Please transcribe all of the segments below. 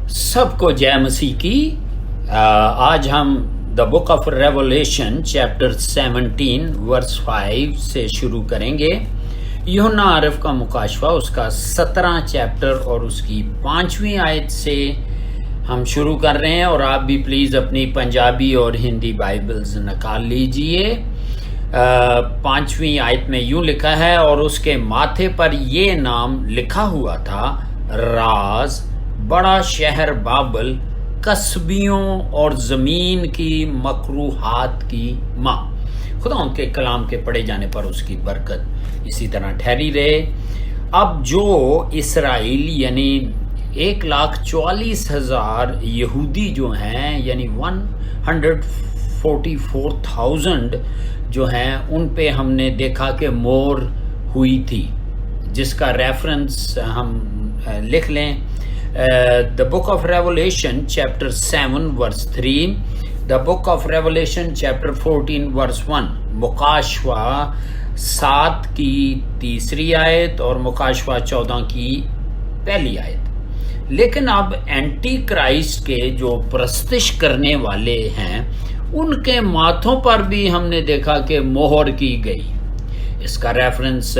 سب کو جے مسیح کی آج ہم دا بک آف ریولیشن چیپٹر 17 ورس 5 سے شروع کریں گے. یوحنا عارف کا مکاشفہ اس کا 17 چیپٹر اور اس کی 5ویں آیت سے ہم شروع کر رہے ہیں، اور آپ بھی پلیز اپنی پنجابی اور ہندی بائبلز نکال لیجئے. 5ویں آیت میں یوں لکھا ہے، اور اس کے ماتھے پر یہ نام لکھا ہوا تھا، راز بڑا شہر بابل، قصبیوں اور زمین کی مکروہات کی ماں. خدا ان کے کلام کے پڑھے جانے پر اس کی برکت اسی طرح ٹھہری رہے. اب جو اسرائیل یعنی 1,40,000 یہودی جو ہیں، یعنی 144,000 جو ہیں، ان پہ ہم نے دیکھا کہ مور ہوئی تھی، جس کا ریفرنس ہم لکھ لیں. The book of Revelation chapter 7 verse 3, the book of Revelation chapter 14 verse 1, مکاشفہ 7 کی 3 آیت اور مکاشفہ 14 کی 1 آیت. لیکن اب اینٹی کرائسٹ کے جو پرستش کرنے والے ہیں، ان کے ماتھوں پر بھی ہم نے دیکھا کہ مہر کی گئی. اس کا ریفرنس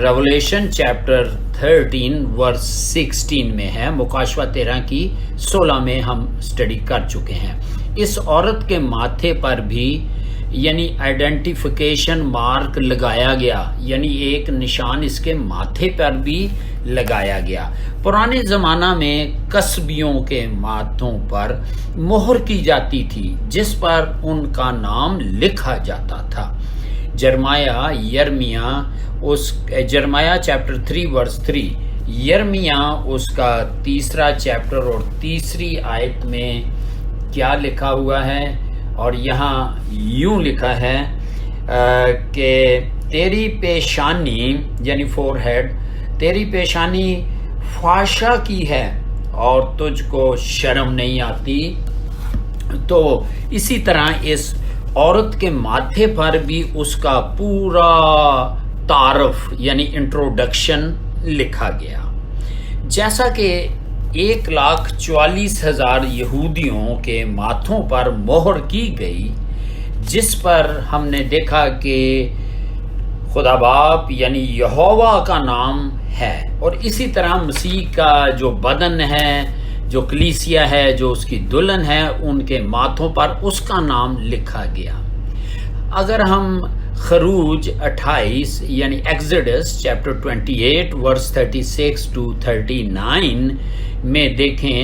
ریولیشن چیپٹر 13 ورس 16 میں ہے. مکاشفہ 13 کی 16 میں ہم سٹڈی کر چکے ہیں. اس عورت کے ماتھے پر بھی یعنی آئیڈینٹیفیکیشن مارک لگایا گیا، یعنی ایک نشان اس کے ماتھے پر بھی لگایا گیا. پرانے زمانہ میں قصبیوں کے ماتھوں پر مہر کی جاتی تھی، جس پر ان کا نام لکھا جاتا تھا. جرمیا چیپٹر 3 ورس 3، یرمیا اس کا 3 چیپٹر اور 3 آیت میں کیا لکھا ہوا ہے، اور یہاں یوں لکھا ہے کہ تیری پیشانی یعنی فور ہیڈ، تیری پیشانی فاشا کی ہے اور تجھ کو شرم نہیں آتی. تو اسی طرح اس عورت کے ماتھے پر بھی اس کا پورا تعارف یعنی انٹروڈکشن لکھا گیا. جیسا کہ 1,40,000 یہودیوں کے ماتھوں پر مہر کی گئی، جس پر ہم نے دیکھا کہ خدا باپ یعنی یہوہ کا نام ہے، اور اسی طرح مسیح کا جو بدن ہے، جو کلیسیا ہے، جو اس کی دلہن ہے، ان کے ماتھوں پر اس کا نام لکھا گیا. اگر ہم خروج 28 یعنی ایکزڈس چیپٹر 28 ورس 36 to 39 میں دیکھیں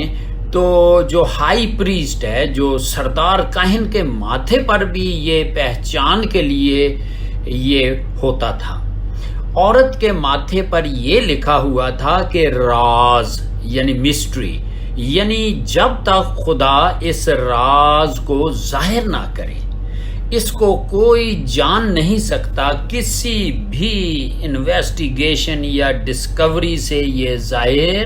تو جو ہائی پریسٹ ہے، جو سردار کاہن کے ماتھے پر بھی یہ پہچان کے لیے یہ ہوتا تھا. عورت کے ماتھے پر یہ لکھا ہوا تھا کہ راز یعنی مسٹری، یعنی جب تک خدا اس راز کو ظاہر نہ کرے، اس کو کوئی جان نہیں سکتا. کسی بھی انویسٹیگیشن یا ڈسکوری سے یہ ظاہر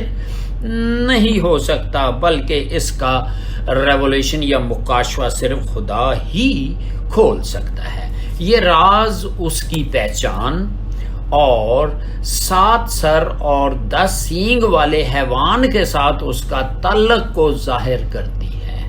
نہیں ہو سکتا، بلکہ اس کا ریولیشن یا مکاشفہ صرف خدا ہی کھول سکتا ہے. یہ راز اس کی پہچان اور 7 سر اور 10 سینگ والے حیوان کے ساتھ اس کا تعلق کو ظاہر کرتی ہے.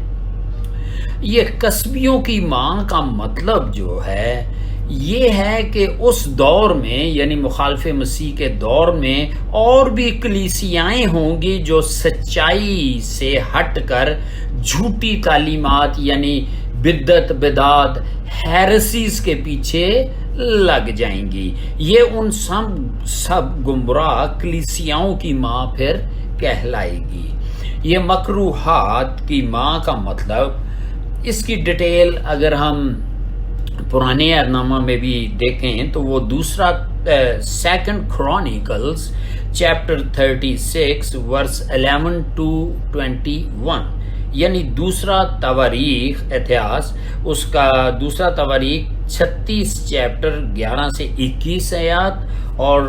یہ قصبیوں کی ماں کا مطلب جو ہے یہ ہے کہ اس دور میں یعنی مخالف مسیح کے دور میں اور بھی کلیسیائیں ہوں گی جو سچائی سے ہٹ کر جھوٹی تعلیمات یعنی بدعت، بدعات، ہیرسیز کے پیچھے لگ جائیں گی. یہ ان سب گمراہ کلیسیاؤں کی ماں پھر کہلائے گی. یہ مکروہات کی ماں کا مطلب، اس کی ڈیٹیل اگر ہم پرانے عہدنامہ میں بھی دیکھیں تو وہ 2 کرونیکلز چیپٹر 36 ورس 11 to 21 یعنی 2 تواریخ اتہاس، اس کا 2 تواریخ 36 چیپٹر 11 سے 21 آیات، اور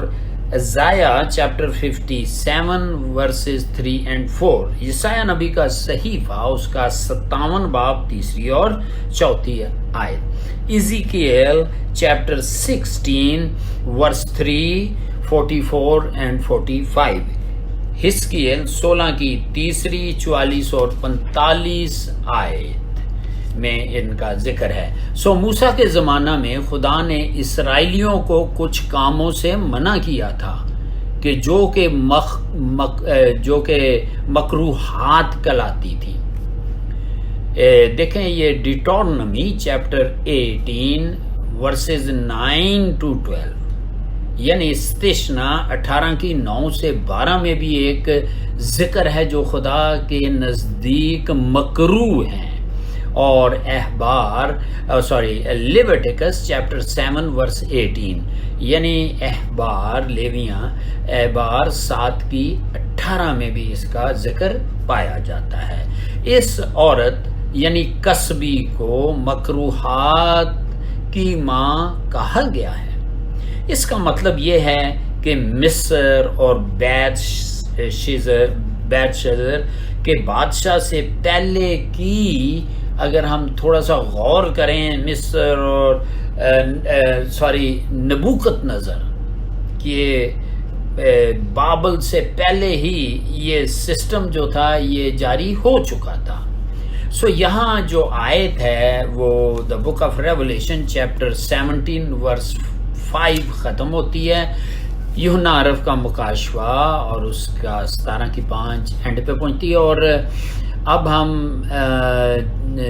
ازائیہ چیپٹر 57 ورسز 3 and 4، یسایہ نبی کا صحیفہ اس کا 57 باب 3 اور 4 آیت. ایزیکیل چیپٹر 16 ورس 3، 44 and 45، حزقیل 16 کی تیسری 44 اور 45 آیت میں ان کا ذکر ہے۔ موسیٰ کے زمانہ میں خدا نے اسرائیلیوں کو کچھ کاموں سے منع کیا تھا کہ جو کہ مکروہات کہلاتی تھی۔ دیکھیں یہ ڈیٹورنمی چیپٹر 18 ورسز 9 to 12، یعنی استثنا 18 کی 9 سے 12 میں بھی ایک ذکر ہے جو خدا کے نزدیک مکروہ ہیں۔ اور لیویٹیکس چیپٹر 7 ورس 18، یعنی لیویاں احبار 7 کی 18 میں بھی اس کا ذکر پایا جاتا ہے۔ اس عورت یعنی کسبی کو مکروہات کی ماں کہا گیا ہے۔ اس کا مطلب یہ ہے کہ مصر اور بیت شیزر کے بادشاہ سے پہلے کی، اگر ہم تھوڑا سا غور کریں مصر اور نبوکت نظر کہ بابل سے پہلے ہی یہ سسٹم جو تھا یہ جاری ہو چکا تھا۔ یہاں جو آیت ہے وہ دا بک آف ریولیشن چیپٹر 17 ورس 5 ختم ہوتی ہے، یوحنا عرف کا مکاشفہ، اور اس کا 17 کی 5 اینڈ پہ پہنچتی ہے۔ اور اب ہم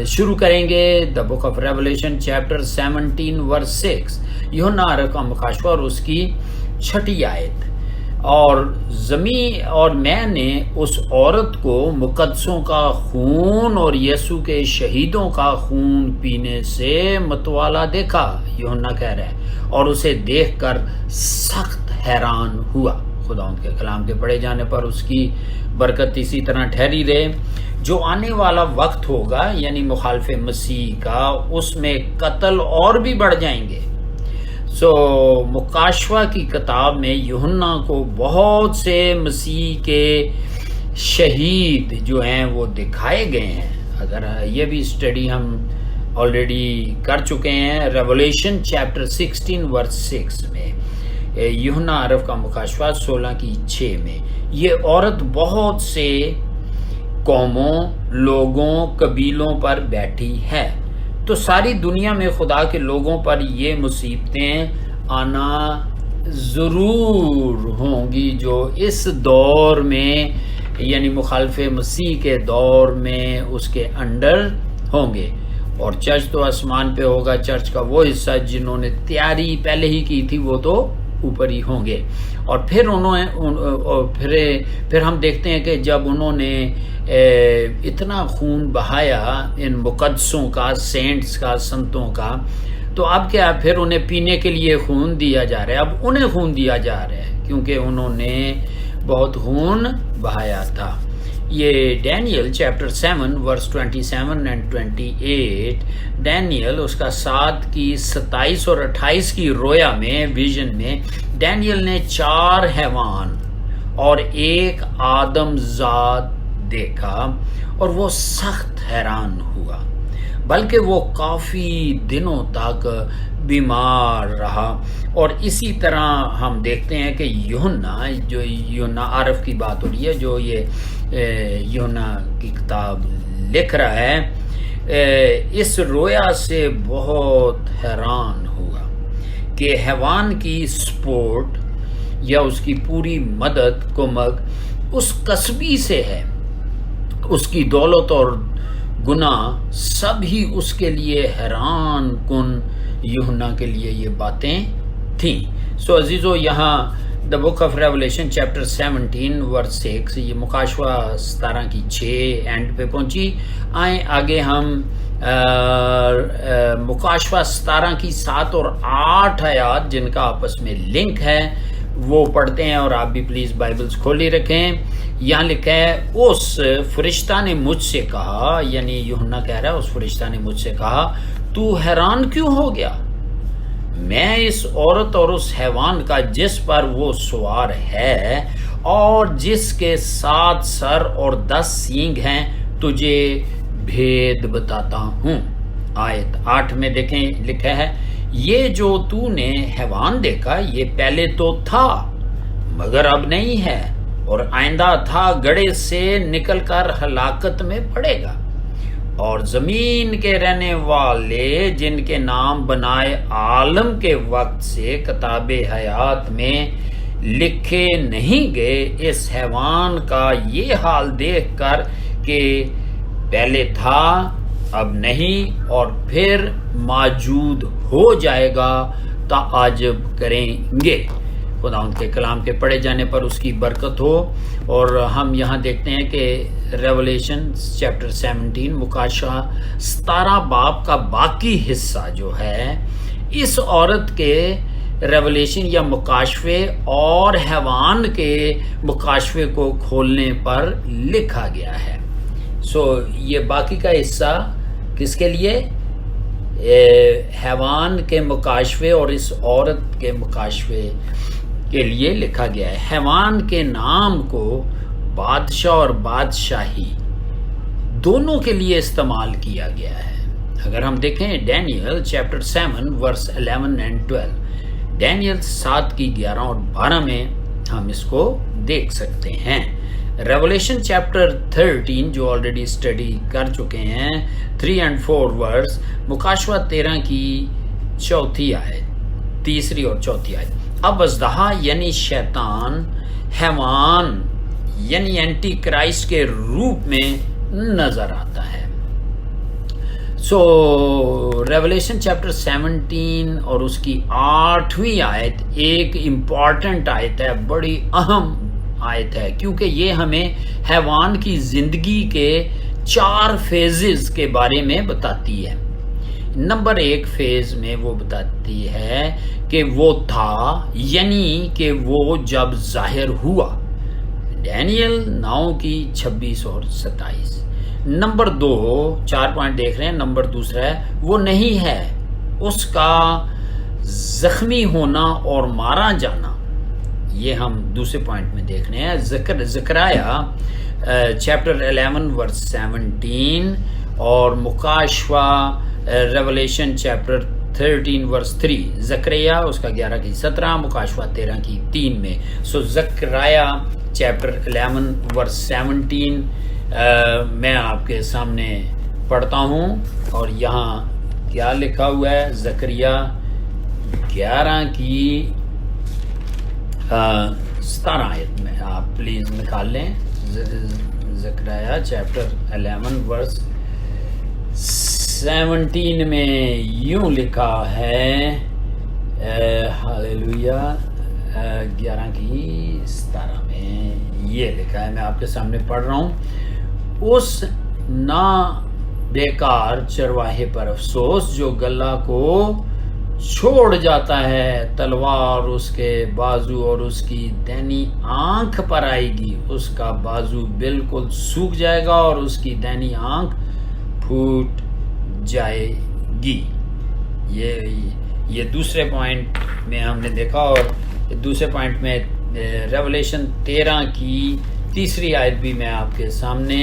شروع کریں گے دا بک آف ریولیشن چیپٹر 17 ورس 6، یوحنا عرف کا مکاشفہ اور اس کی 6 آیت۔ اور میں نے اس عورت کو مقدسوں کا خون اور یسوع کے شہیدوں کا خون پینے سے متوالا دیکھا، یوحنا کہہ رہا ہے، اور اسے دیکھ کر سخت حیران ہوا۔ خدا کے کلام کے پڑھے جانے پر اس کی برکت اسی طرح ٹھہری رہے۔ جو آنے والا وقت ہوگا یعنی مخالف مسیح کا، اس میں قتل اور بھی بڑھ جائیں گے۔ مکاشفہ کی کتاب میں یوحنا کو بہت سے مسیح کے شہید جو ہیں وہ دکھائے گئے ہیں۔ اگر یہ بھی اسٹڈی ہم آلریڈی کر چکے ہیں ریولیشن چیپٹر 16 ورس 6 میں، یوحنا عرف کا مکاشفہ 16 کی 6 میں، یہ عورت بہت سے قوموں، لوگوں، قبیلوں پر بیٹھی ہے۔ تو ساری دنیا میں خدا کے لوگوں پر یہ مصیبتیں آنا ضرور ہوں گی جو اس دور میں یعنی مخالف مسیح کے دور میں اس کے انڈر ہوں گے۔ اور چرچ تو آسمان پہ ہوگا، چرچ کا وہ حصہ جنہوں نے تیاری پہلے ہی کی تھی وہ تو اوپر ہی ہوں گے۔ اور پھر ہم دیکھتے ہیں کہ جب انہوں نے اتنا خون بہایا ان مقدسوں کا، سینٹس کا، سنتوں کا، تو اب کیا پھر انہیں پینے کے لیے خون دیا جا رہا ہے، اب انہیں خون دیا جا رہا ہے کیونکہ انہوں نے بہت خون بہایا تھا۔ یہ Daniel chapter 7 verse 27 and 28، Daniel اس کا 7 کی 27 اور 28 کی رویا میں، ویژن میں، ڈینیل نے 4 حیوان اور 1 آدم ذات دیکھا اور وہ سخت حیران ہوا، بلکہ وہ کافی دنوں تک بیمار رہا۔ اور اسی طرح ہم دیکھتے ہیں کہ یوحنا عرف کی بات ہو رہی ہے، جو یہ یوحنا کی کتاب لکھ رہا ہے، اس رویا سے بہت حیران ہوا کہ حیوان کی سپورٹ یا اس کی پوری مدد کمک اس کسبی سے ہے، اس کی دولت اور گناہ سب ہی اس کے لیے حیران کن یوحنا کے لیے یہ باتیں تھیں۔ عزیزو، یہاں دا بک آف ریولیشن چیپٹر 17 ورس 6، یہ مکاشفہ 17 کی 6 اینڈ پہ پہنچی۔ آئیں آگے ہم مکاشفہ 17 کی 7 اور 8 آیات جن کا آپس میں لنک ہے وہ پڑھتے ہیں، اور آپ بھی پلیز بائبلز کھولی رکھیں۔ یہاں لکھا ہے، اس فرشتہ نے مجھ سے کہا، یعنی یوحنا کہہ رہا ہے، اس فرشتہ نے مجھ سے کہا، تو حیران کیوں ہو گیا؟ میں اس عورت اور اس حیوان کا جس پر وہ سوار ہے اور جس کے 7 سر اور 10 سینگ ہیں تجھے بھید بتاتا ہوں۔ آیت 8 میں دیکھیں لکھا ہے، یہ جو تو نے حیوان دیکھا یہ پہلے تو تھا مگر اب نہیں ہے، اور آئندہ تھا گڑھے سے نکل کر ہلاکت میں پڑے گا، اور زمین کے رہنے والے جن کے نام بنائے عالم کے وقت سے کتاب حیات میں لکھے نہیں گئے، اس حیوان کا یہ حال دیکھ کر کہ پہلے تھا اب نہیں اور پھر موجود ہو جائے گا تعجب کریں گے۔ خدا ان کے کلام کے پڑھے جانے پر اس کی برکت ہو۔ اور ہم یہاں دیکھتے ہیں کہ ریولیشن چیپٹر 17 مکاشفہ 17 باب کا باقی حصہ جو ہے اس عورت کے ریولیشن یا مکاشفے اور حیوان کے مکاشفے کو کھولنے پر لکھا گیا ہے۔ یہ باقی کا حصہ کس کے لیے؟ حیوان کے مکاشفے اور اس عورت کے مکاشفے کے لیے لکھا گیا ہے۔ حیوان کے نام کو بادشاہ اور بادشاہی دونوں کے لیے استعمال کیا گیا ہے۔ اگر ہم دیکھیں Daniel chapter 7 verse 11 and 12، Daniel 7 کی 11 اور 12 میں ہم اس کو دیکھ سکتے ہیں۔ ریولیشن چیپٹر 13 جو آلریڈی اسٹڈی کر چکے ہیں 3 and 4 ورس، مکاشفہ 13 کی چوتھی آیت، تیسری اور چوتھی آیت۔ اب اژدہا یعنی شیطان حیوان یعنی اینٹی کرائسٹ کے روپ میں نظر آتا ہے۔ ریولیشن چیپٹر 17 اور اس کی 8ویں آیت ایک امپورٹنٹ آیت ہے، بڑی اہم آیت ہے، کیونکہ یہ ہمیں حیوان کی زندگی کے 4 فیزز کے بارے میں بتاتی ہے۔ نمبر 1 فیز میں وہ بتاتی ہے کہ وہ تھا، یعنی کہ وہ جب ظاہر ہوا، ڈینیل 9 کی 26 اور 27۔ نمبر 2 4 پوائنٹ دیکھ رہے ہیں، نمبر 2 ہے وہ نہیں ہے، اس کا زخمی ہونا اور مارا جانا، یہ ہم دوسرے پوائنٹ میں دیکھ رہے ہیں۔ زکریا چیپٹر 11 ورس 17 اور مکاشفہ ریولیشن چیپٹر 13 ورس 3، زکریا اس کا 11 کی 17، مکاشفہ 13 کی 3 میں۔ زکریا چیپٹر 11 ورس 17 میں آپ کے سامنے پڑھتا ہوں، اور یہاں کیا لکھا ہوا ہے؟ زکریا 11 کی 17 آیت میں آپ پلیز نکال لیں۔ زکریا چیپٹر 11 ورس 17 میں یوں لکھا ہے، ہاللویا، 11 کی 17 میں یہ لکھا ہے، میں آپ کے سامنے پڑھ رہا ہوں۔ اس نا بیکار چرواہے پر افسوس جو گلہ کو چھوڑ جاتا ہے، تلوار اس کے بازو اور اس کی دینی آنکھ پر آئے گی، اس کا بازو بالکل سوکھ جائے گا اور اس کی دینی آنکھ پھوٹ جائے گی۔ یہ دوسرے پوائنٹ میں ہم نے دیکھا، اور دوسرے پوائنٹ میں ریولیشن 13 کی 3 آیت بھی میں آپ کے سامنے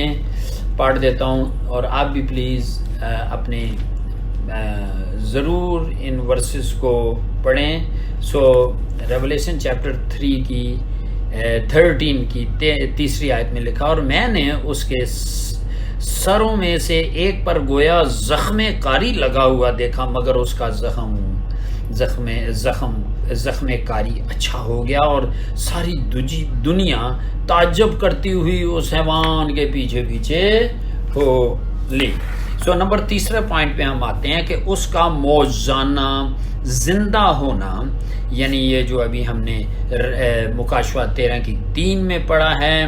پڑھ دیتا ہوں، اور آپ بھی پلیز اپنے ضرور ان ورسز کو پڑھیں۔ ریولیشن چیپٹر 13 کی 3 آیت میں لکھا، اور میں نے اس کے سروں میں سے ایک پر گویا زخم کاری لگا ہوا دیکھا، مگر اس کا زخم کاری اچھا ہو گیا، اور ساری دنیا تعجب کرتی ہوئی اس حیوان کے پیچھے پیچھے ہو لی۔ نمبر 3 پوائنٹ پہ ہم آتے ہیں کہ اس کا موجزانہ زندہ ہونا، یعنی یہ جو ابھی ہم نے مکاشفہ 13 کی 3 میں پڑھا ہے،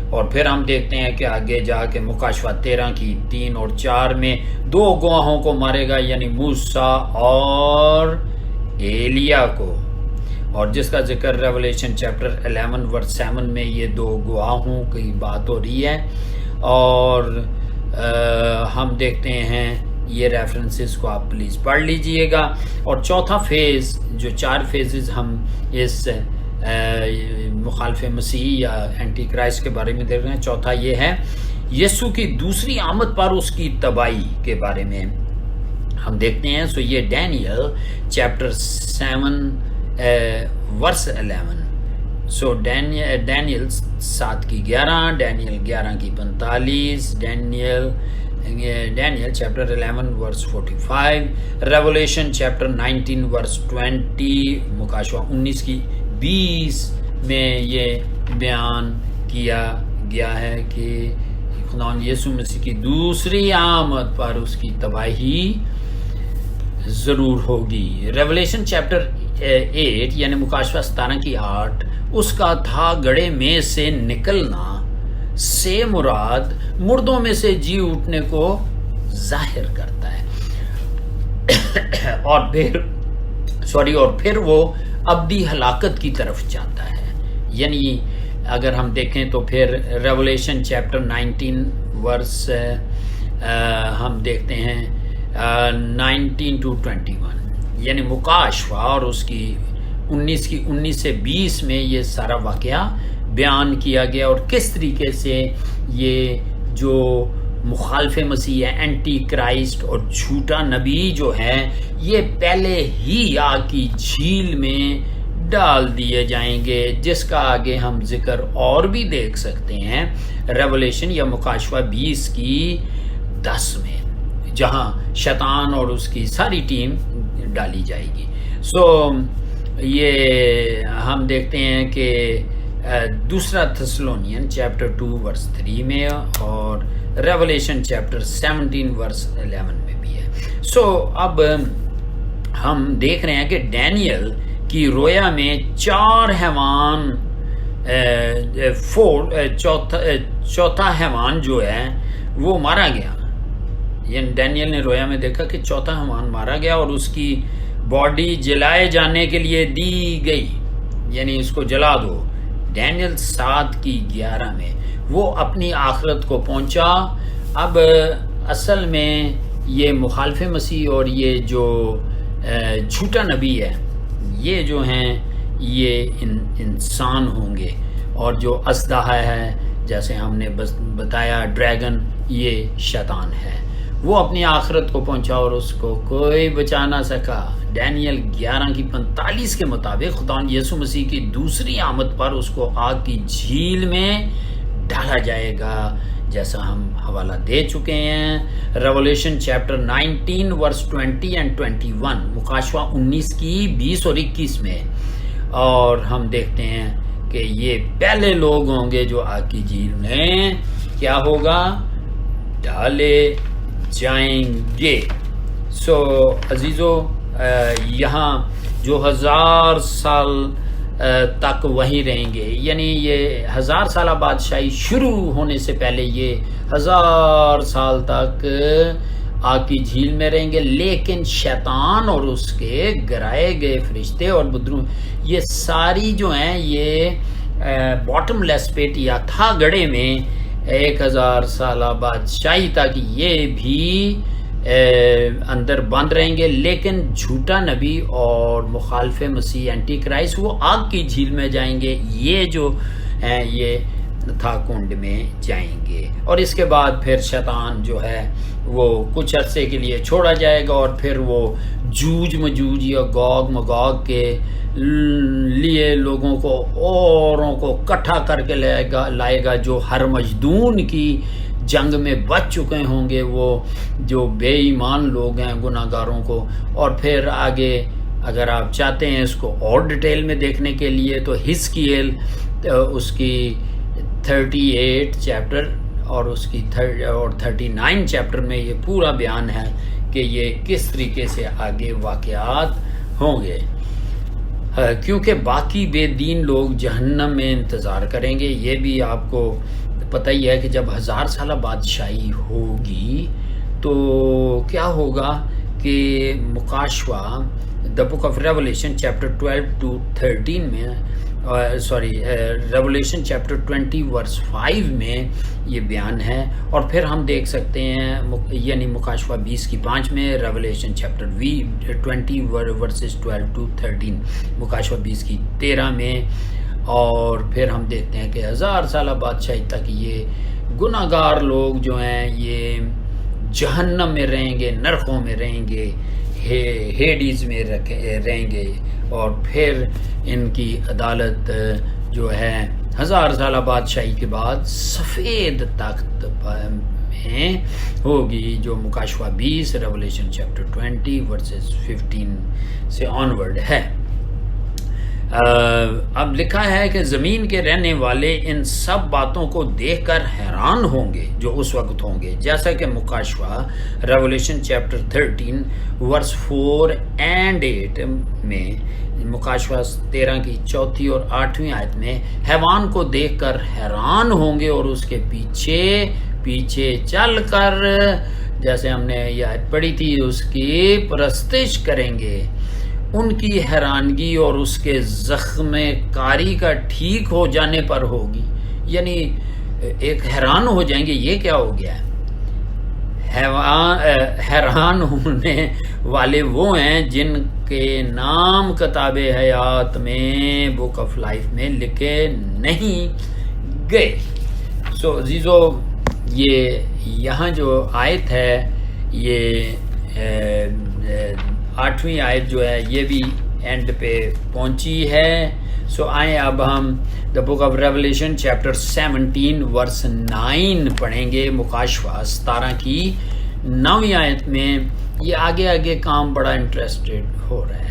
اور پھر ہم دیکھتے ہیں کہ آگے جا کے مکاشفہ 13 کی 3 اور 4 میں 2 گواہوں کو مارے گا، یعنی موسیٰ اور ایلیا کو، اور جس کا ذکر ریولیشن چیپٹر 11 ورس 7 میں یہ 2 گواہوں کی بات ہو رہی ہے۔ اور ہم دیکھتے ہیں یہ ریفرنسز کو آپ پلیز پڑھ لیجئے گا۔ اور چوتھا فیز، جو 4 فیزز ہم اس مخالف مسیح یا اینٹی کرائسٹ کے بارے میں دیکھ رہے ہیں، چوتھا یہ ہے یسوع کی دوسری آمد پر اس کی تباہی کے بارے میں ہم دیکھتے ہیں۔ یہ ڈینیل چیپٹر 7 ورس 11 سو ڈینیل 7 کی 11، ڈینیل 11 کی 45، ڈینیل چیپٹر 11 ورس 45، ریولیشن چیپٹر 19 ورس 20، مکاشفہ 19 کی 20 میں یہ بیان کیا گیا ہے کہ خداوند یسوع مسیح کی دوسری آمد پر اس کی تباہی ضرور ہوگی۔ ریولیشن چیپٹر 8 یعنی مکاشفہ 17 کی 8، اس کا تھا گڑھے میں سے نکلنا سے مراد مردوں میں سے جی اٹھنے کو ظاہر کرتا ہے، اور پھر وہ ابدی ہلاکت کی طرف جاتا ہے۔ یعنی اگر ہم دیکھیں تو پھر ریولیشن چیپٹر 19 ورس ہم دیکھتے ہیں 19 to 21، یعنی مکاشفہ اور اس کی 19 سے 20 میں یہ سارا واقعہ بیان کیا گیا، اور کس طریقے سے یہ جو مخالف مسیح ہے، اینٹی کرائسٹ اور جھوٹا نبی جو ہے، یہ پہلے ہی آگ کی جھیل میں ڈال دیے جائیں گے، جس کا آگے ہم ذکر اور بھی دیکھ سکتے ہیں ریولیشن یا مکاشفہ 20 کی 10 میں، جہاں شیطان اور اس کی ساری ٹیم ڈالی جائے گی۔ سو یہ ہم دیکھتے ہیں کہ دوسرا تھسلونین چیپٹر 2 ورس 3 میں اور ریولیشن چیپٹر 17 ورس 11 میں بھی ہے۔ سو اب ہم دیکھ رہے ہیں کہ ڈینیل کی رویا میں 4 حیوان، چوتھا حیوان جو ہے وہ مارا گیا، یعنی ڈینیل نے رویا میں دیکھا کہ چوتھا حیوان مارا گیا اور اس کی باڈی جلائے جانے کے لیے دی گئی، یعنی اس کو جلا دو۔ ڈینیل 7 کی 11 میں وہ اپنی آخرت کو پہنچا۔ اب اصل میں یہ مخالف مسیح اور یہ جو جھوٹا نبی ہے، یہ جو ہیں یہ انسان ہوں گے، اور جو اژدہا ہے جیسے ہم نے بتایا ڈریگن، یہ شیطان ہے، وہ اپنی آخرت کو پہنچا اور اس کو کوئی بچا نہ سکا۔ ڈینیل 11 کی 45 کے مطابق خداوند یسوع مسیح کی دوسری آمد پر اس کو آگ کی جھیل میں ڈالا جائے گا، جیسا ہم حوالہ دے چکے ہیں۔ ریولیشن چیپٹر 19 ورس 20 and 21، مکاشفہ 19 کی 20 اور 21 میں، اور ہم دیکھتے ہیں کہ یہ پہلے لوگ ہوں گے جو آگ کی جھیل میں کیا ہوگا، ڈالے جائیں گے۔ سو عزیزو، یہاں جو 1000 سال تک وہیں رہیں گے، یعنی یہ 1000 سالہ بادشاہی شروع ہونے سے پہلے یہ 1000 سال تک آگ کی جھیل میں رہیں گے، لیکن شیطان اور اس کے گرائے گئے فرشتے اور بدروں، یہ ساری جو ہیں یہ باٹم لیس پیٹ یا تھا گڑھے میں 1000 سالہ بادشاہی تک یہ بھی اندر بند رہیں گے، لیکن جھوٹا نبی اور مخالف مسیح اینٹی کرائسٹ وہ آگ کی جھیل میں جائیں گے، یہ جو ہیں یہ تھا کنڈ میں جائیں گے، اور اس کے بعد پھر شیطان جو ہے وہ کچھ عرصے کے لیے چھوڑا جائے گا، اور پھر وہ جوج مجوج یا گوگ مگوگ کے لیے لوگوں کو اوروں کو اکٹھا کر کے لائے گا جو ہر مجدون کی جنگ میں بچ چکے ہوں گے، وہ جو بے ایمان لوگ ہیں گناہ گاروں کو۔ اور پھر آگے اگر آپ چاہتے ہیں اس کو اور ڈیٹیل میں دیکھنے کے لیے تو حزقیل اس کی 38 چیپٹر اور اس کی 39 چیپٹر میں یہ پورا بیان ہے کہ یہ کس طریقے سے آگے واقعات ہوں گے، کیونکہ باقی بے دین لوگ جہنم میں انتظار کریں گے۔ یہ بھی آپ کو پتہ ہی ہے کہ جب 1000 سالہ بادشاہی ہوگی تو کیا ہوگا کہ مکاشفہ the Book of Revelation chapter 12 to 13 میں ریولیشن چیپٹر 20 ورس 5 میں یہ بیان ہے، اور پھر ہم دیکھ سکتے ہیں یعنی مکاشفہ 20 کی 5 میں، ریولیشن چیپٹر 20 ورسز 12 to 13، مکاشفہ 20 کی 13 میں، اور پھر ہم دیکھتے ہیں کہ 1000 سالہ بادشاہی تک یہ گناہ گار لوگ جو ہیں یہ جہنم میں رہیں گے، نرخوں میں رہیں گے، ہیڈیز میں رہیں گے، اور پھر ان کی عدالت جو ہے 1000 سالہ بادشاہی کے بعد سفید تخت میں ہوگی، جو مکاشفہ 20 ریولیشن چیپٹر 20 ورسز 15 سے آنورڈ ہے۔ اب لکھا ہے کہ زمین کے رہنے والے ان سب باتوں کو دیکھ کر حیران ہوں گے جو اس وقت ہوں گے، جیسا کہ مکاشفہ ریولیشن چیپٹر 13 ورس 4 اینڈ 8 میں، مکاشفہ 13 کی 4 اور 8 آیت میں حیوان کو دیکھ کر حیران ہوں گے اور اس کے پیچھے پیچھے چل کر، جیسے ہم نے یہ آیت پڑھی تھی، اس کی پرستش کریں گے۔ ان کی حیرانگی اور اس کے زخم کاری کا ٹھیک ہو جانے پر ہوگی، یعنی ایک حیران ہو جائیں گے یہ کیا ہو گیا ہے۔ حیران ہونے والے وہ ہیں جن کے نام کتاب حیات میں، بک آف لائف میں لکھے نہیں گئے۔ سو عزیزو، یہ یہاں جو آیت ہے، یہ 8ویں آیت جو ہے یہ بھی اینڈ پہ پہنچی ہے۔ سو آئیں اب ہم دا بک آف ریولیشن چیپٹر 17 ورس 9 پڑھیں گے، مکاشفہ 17 کی 9ویں آیت میں۔ یہ آگے کام بڑا انٹرسٹڈ ہو رہا ہے۔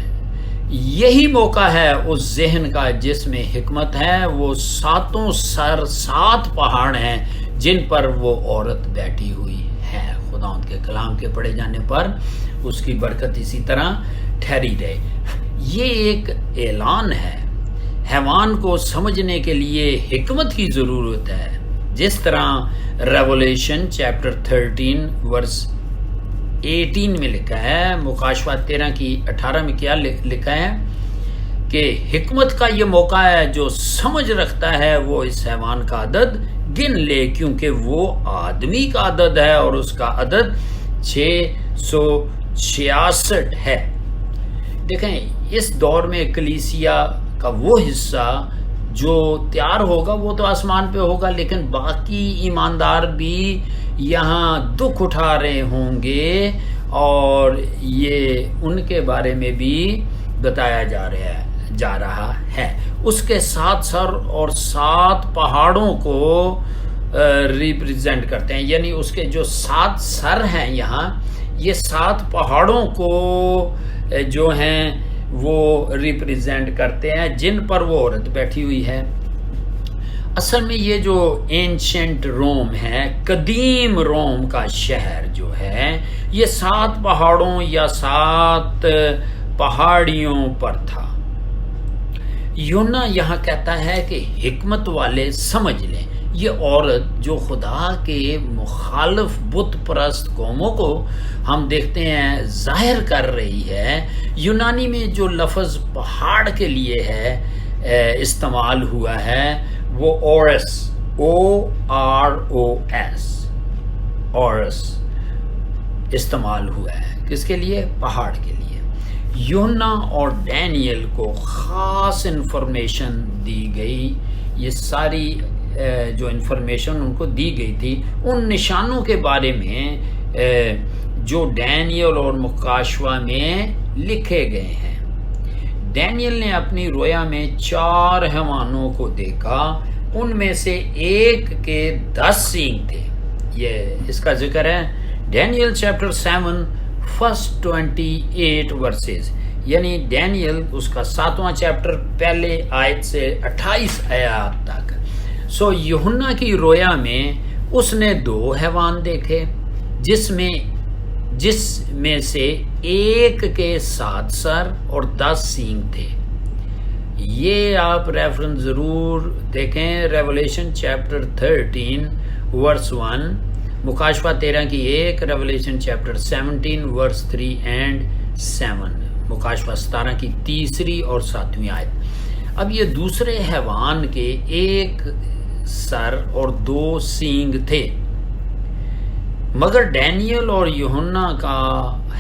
یہی موقع ہے اس ذہن کا جس میں حکمت ہے، وہ 7 سر 7 پہاڑ ہیں جن پر وہ عورت بیٹھی ہوئی ہے۔ خداوند کے کلام کے پڑھے جانے پر اس کی برکت اسی طرح ٹھہری رہے۔ یہ ایک اعلان ہے۔ حیوان کو سمجھنے کے لیے حکمت کی ضرورت ہے، جس طرح ریولیشن چیپٹر 13 ورس 18 میں لکھا ہے، مکاشفہ 13 کی 18 میں کیا لکھا ہے کہ حکمت کا یہ موقع ہے، جو سمجھ رکھتا ہے وہ اس حیوان کا عدد گن لے، کیونکہ وہ آدمی کا عدد ہے اور اس کا عدد 666 ہے۔ دیکھیں، اس دور میں کلیسیا کا وہ حصہ جو تیار ہوگا وہ تو آسمان پہ ہوگا، لیکن باقی ایماندار بھی یہاں دکھ اٹھا رہے ہوں گے، اور یہ ان کے بارے میں بھی بتایا جا رہا ہے۔ اس کے 7 سر اور 7 پہاڑوں کو ریپریزنٹ کرتے ہیں، یعنی اس کے جو 7 سر ہیں یہاں، یہ 7 پہاڑوں کو جو ہیں وہ ریپریزنٹ کرتے ہیں جن پر وہ عورت بیٹھی ہوئی ہے۔ اصل میں یہ جو اینشنٹ روم ہے، قدیم روم کا شہر جو ہے، یہ 7 پہاڑوں یا 7 پہاڑیوں پر تھا۔ یونا یہاں کہتا ہے کہ حکمت والے سمجھ لیں، یہ عورت جو خدا کے مخالف بت پرست قوموں کو ہم دیکھتے ہیں ظاہر کر رہی ہے۔ یونانی میں جو لفظ پہاڑ کے لیے ہے استعمال ہوا ہے، وہ اورس، OROS، اورس استعمال ہوا ہے۔ کس کے لیے؟ پہاڑ کے لیے۔ یونا اور ڈینیل کو خاص انفارمیشن دی گئی، یہ ساری جو انفارمیشن ان کو دی گئی تھی ان نشانوں کے بارے میں جو ڈینیل اور مکاشفہ میں لکھے گئے ہیں۔ ڈینیل نے اپنی رویا میں 4 حیوانوں کو دیکھا، ان میں سے ایک کے 10 سینگ تھے۔ یہ اس کا ذکر ہے ڈینیل چیپٹر 7 فرسٹ 28 ورسز، یعنی ڈینیل اس کا 7واں چیپٹر پہلے آیت سے 28 آیات تک۔ سو یوحنا کی رویا میں اس نے 2 حیوان دیکھے، جس میں سے ایک کے 7 سر اور 10 سینگ تھے۔ یہ آپ ریفرنس ضرور دیکھیں، ریولیشن چیپٹر 13 ورس 1، مکاشفہ 13 کی 1، ریولیشن چیپٹر 17 ورس 3 اینڈ 7، مکاشفہ 17 کی 3 اور 7ویں آیت۔ اب یہ دوسرے حیوان کے 1 سر اور 2 سینگ تھے، مگر ڈینیل اور یوحنا کا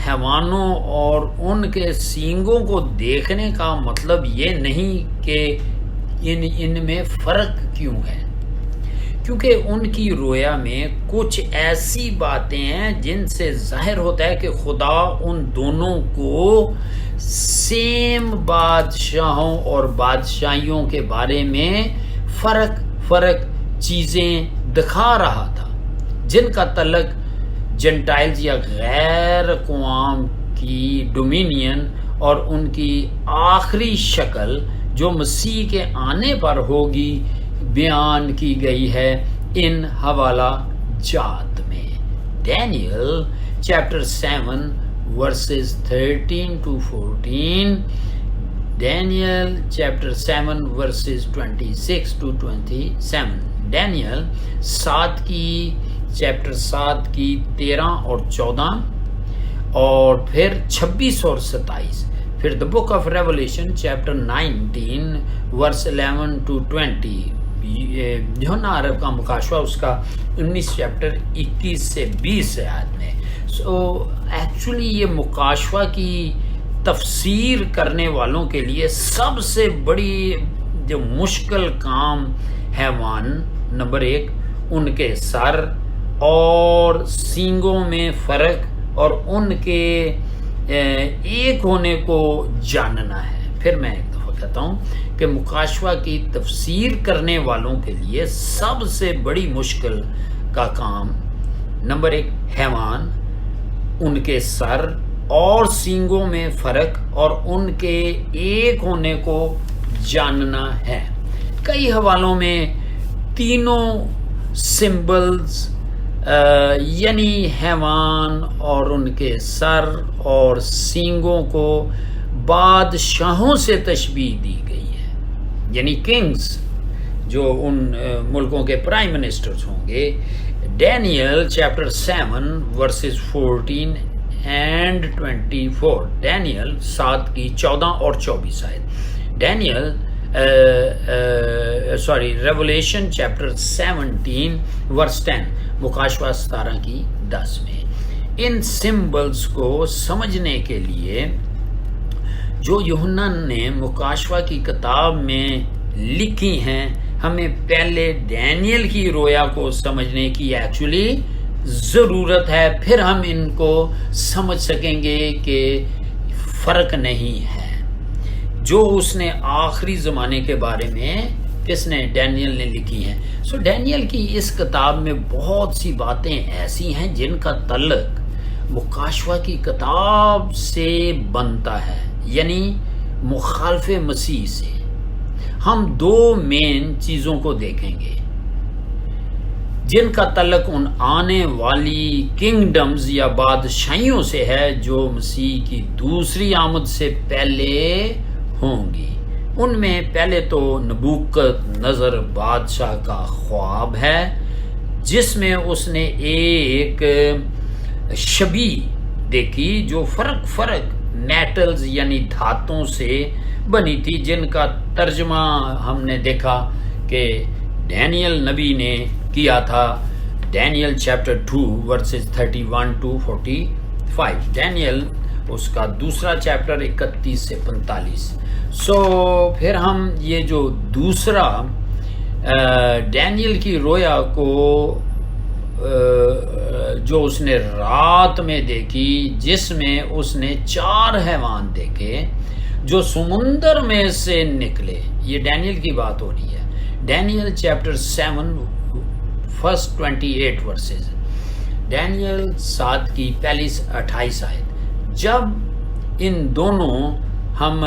حیوانوں اور ان کے سینگوں کو دیکھنے کا مطلب یہ نہیں کہ ان میں فرق کیوں ہے، کیونکہ ان کی رویا میں کچھ ایسی باتیں ہیں جن سے ظاہر ہوتا ہے کہ خدا ان دونوں کو سیم بادشاہوں اور بادشاہیوں کے بارے میں فرق چیزیں دکھا رہا تھا جن کا تعلق جنٹائلز یا غیر اقوام کی ڈومینین اور ان کی آخری شکل جو مسیح کے آنے پر ہوگی بیان کی گئی ہے ان حوالہ جات میں۔ Daniel chapter 7 verses 13 to 14، Daniel chapter 7 verses 26 to 27، Daniel chapter 7 کی 13 اور 14 اور پھر 26 اور 27، پھر the Book of Revelation chapter 19 verse 11 to 20، یوحنا عرب کا مکاشفہ اس کا 19 چیپٹر 21 سے 20 آیات میں۔ سو ایکچولی یہ مکاشفہ کی تفسیر کرنے والوں کے لیے سب سے بڑی جو مشکل کام حیوان، نمبر 1 ان کے سر اور سینگوں میں فرق اور ان کے ایک ہونے کو جاننا ہے۔ پھر میں ایک دفعہ کہتا ہوں کہ مکاشفہ کی تفسیر کرنے والوں کے لیے سب سے بڑی مشکل کا کام نمبر 1 حیوان، ان کے سر اور سینگوں میں فرق اور ان کے ایک ہونے کو جاننا ہے۔ کئی حوالوں میں تینوں سمبلز یعنی حیوان اور ان کے سر اور سینگوں کو بادشاہوں سے تشبیہ دی گئی ہے، یعنی کنگز جو ان ملکوں کے پرائم منسٹرز ہوں گے۔ Daniel chapter 7 verses 14 and 24، Daniel 7 کی 14 اور 24 آیت، ڈینیل ریولیشن چیپٹر 17 ورس 10، مکاشفہ 17 کی 10 میں۔ ان سمبلز کو سمجھنے کے لیے جو یوحنا نے مکاشفہ کی کتاب میں لکھی ہیں، ہمیں پہلے ڈینیل کی رویا کو سمجھنے کی ایکچولی ضرورت ہے، پھر ہم ان کو سمجھ سکیں گے کہ فرق نہیں ہے۔ جو اس نے آخری زمانے کے بارے میں کس نے؟ ڈینیل نے لکھی ہیں۔ سو ڈینیل کی اس کتاب میں بہت سی باتیں ایسی ہیں جن کا تعلق مکاشفہ کی کتاب سے بنتا ہے، یعنی مخالف مسیح سے۔ ہم 2 مین چیزوں کو دیکھیں گے جن کا تعلق ان آنے والی کنگڈمز یا بادشاہیوں سے ہے جو مسیح کی دوسری آمد سے پہلے ہوں گی۔ ان میں پہلے تو نبوکت نظر بادشاہ کا خواب ہے جس میں اس نے ایک شبیہ دیکھی جو فرق میٹلز یعنی دھاتوں سے بنی تھی، جن کا ترجمہ ہم نے دیکھا کہ ڈینیل نبی نے کیا تھا۔ Daniel chapter 2 verses 31 to 45، Daniel اس کا دوسرا چیپٹر 31 سے 45۔ سو پھر ہم یہ جو دوسرا ڈینیل کی رویا کو جو اس نے رات میں دیکھی، جس میں اس نے 4 حیوان دیکھے جو سمندر میں سے نکلے، یہ ڈینیل کی بات ہو رہی ہے۔ Daniel chapter 7 first 28 verses, Daniel 7 کی پہلی 28 آیت۔ جب ان دونوں ہم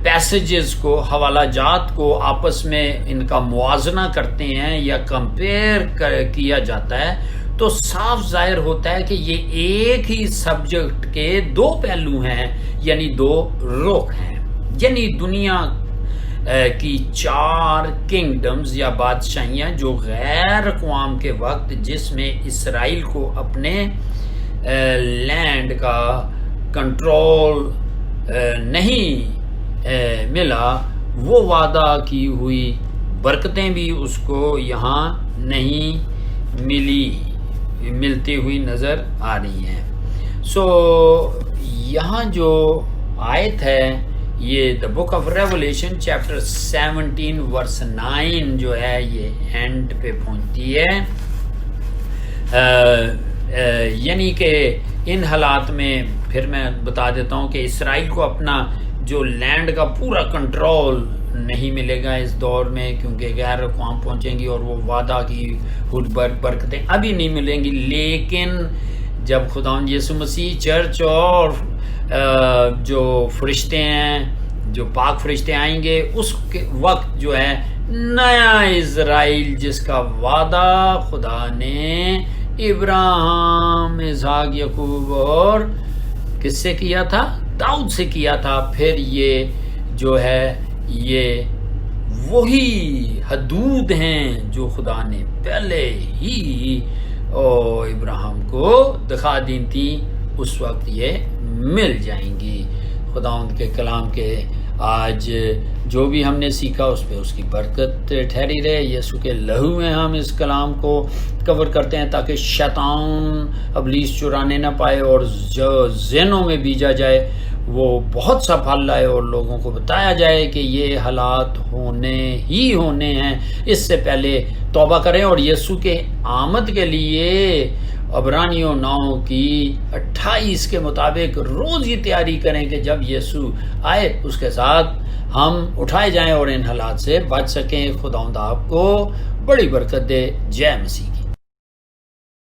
پیسیجز کو، حوالہ جات کو آپس میں ان کا موازنہ کرتے ہیں یا کمپیئر کیا جاتا ہے تو صاف ظاہر ہوتا ہے کہ یہ ایک ہی سبجیکٹ کے 2 پہلو ہیں، یعنی 2 رخ ہیں۔ یعنی دنیا کی 4 کنگڈمز یا بادشاہیاں جو غیر اقوام کے وقت جس میں اسرائیل کو اپنے لینڈ کا کنٹرول نہیں ملا، وہ وعدہ کی ہوئی برکتیں بھی اس کو یہاں نہیں ملتی ہوئی نظر آ رہی ہیں۔ سو یہاں جو آیت ہے یہ دا بک آف ریولیشن چیپٹر 17 ورس 9 جو ہے یہ اینڈ پہ پہنچتی ہے، یعنی کہ ان حالات میں پھر میں بتا دیتا ہوں کہ اسرائیل کو اپنا جو لینڈ کا پورا کنٹرول نہیں ملے گا اس دور میں، کیونکہ غیر اقوام پہنچیں گی اور وہ وعدہ کی برکتیں ابھی نہیں ملیں گی. لیکن جب خداوند یسوع مسیح چرچ اور جو فرشتے ہیں، جو پاک فرشتے آئیں گے، اس وقت جو ہے نیا اسرائیل جس کا وعدہ خدا نے ابراہیم، اسحاق، یعقوب اور کس سے کیا تھا؟ داؤد سے کیا تھا. پھر یہ جو ہے یہ وہی حدود ہیں جو خدا نے پہلے ہی ابراہیم کو دکھا دی تھی، اس وقت یہ مل جائیں گی. خداوند کے کلام کے آج جو بھی ہم نے سیکھا اس پہ اس کی برکت ٹھہری رہے. یسوع کے لہو میں ہم اس کلام کو کور کرتے ہیں تاکہ شیطان ابلیس چرانے نہ پائے، اور جو ذہنوں میں بیجا جائے وہ بہت سا پھل لائے، اور لوگوں کو بتایا جائے کہ یہ حالات ہونے ہی ہونے ہیں. اس سے پہلے توبہ کریں اور یسوع کے آمد کے لیے عبرانیوں 9 کی 28 کے مطابق روز یہ تیاری کریں کہ جب یسوع آئے اس کے ساتھ ہم اٹھائے جائیں اور ان حالات سے بچ سکیں. خداوند آپ کو بڑی برکت دے. جے مسیح کی.